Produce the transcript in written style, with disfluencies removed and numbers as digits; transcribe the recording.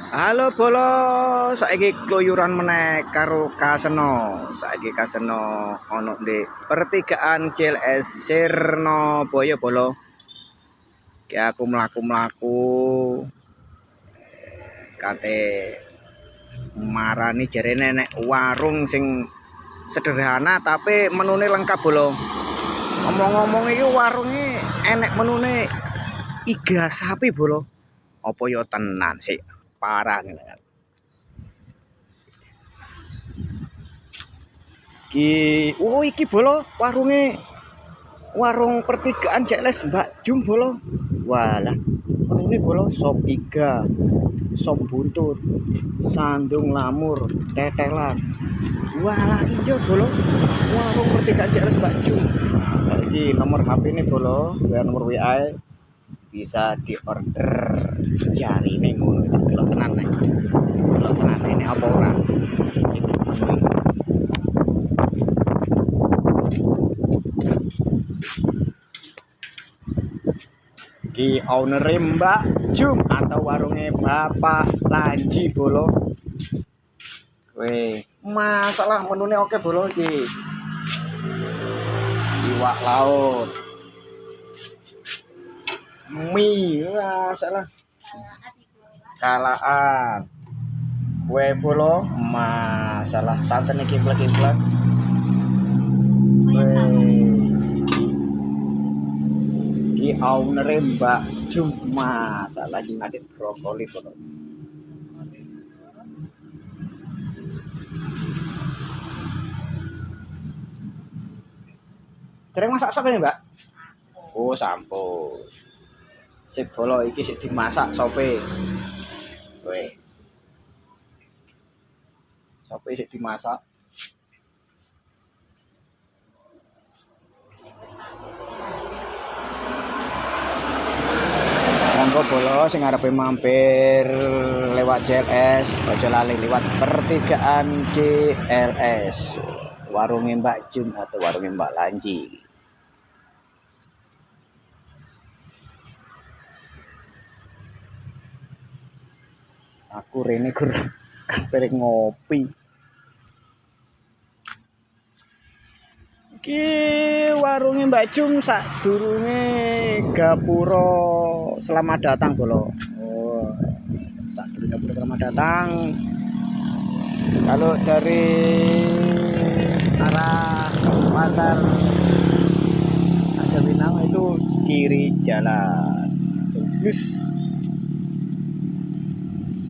Halo bolo, saiki keluyuran meneh karo Kaseno. Saiki Kaseno ono di pertigaan CLS Sirnabaya bolo. Ki aku mlaku-mlaku kate marani jarene nek warung sing sederhana tapi menune lengkap bolo. Ngomong-ngomong iki warunge enek menune iga sapi bolo. Apa yo tenan sih? Parah ngene kan. Iki bolo warung pertigaan CLS Mbak Jum bolo. Walah, ini bolo sop iga, sop buntut, sandung lamur, tetelan. Walah iya bolo, warung pertigaan CLS Mbak Jum. Saiki nomor HP ini bolo, nomor WA bisa diorder jari nih ngono tak delok tenan nek. Delok tenan ini apa ora? Ki owner Mbak Jum atau warungnya Bapak Lanji bolo. Weh, masalah menune oke bolo iki. Iwak laut. Mie, masalah. Kalaan. Kue bolo, masalah santan iki kimplek-kimplek. Ki owner Mbak Jum masalah lagi ngadit brokoli bolo. Dereng masak sop ini, Mbak? Oh, sampun. Sip bolo iki sik dimasak sope. Weh. Sope sik dimasak. Monggo bolo sing arepe mampir lewat CLS, aja lali lewat pertigaan CLS. Warungnya Mbak Jum atau warungnya Mbak Lanji. Aku rene gur kampere ngopi. Ki warungnya Mbak Jum sadurunge gapura selamat datang bolo. Oh, sadurunge gapura selamat datang. Kalau dari arah Kabupaten Agawinang itu kiri jalan. Terus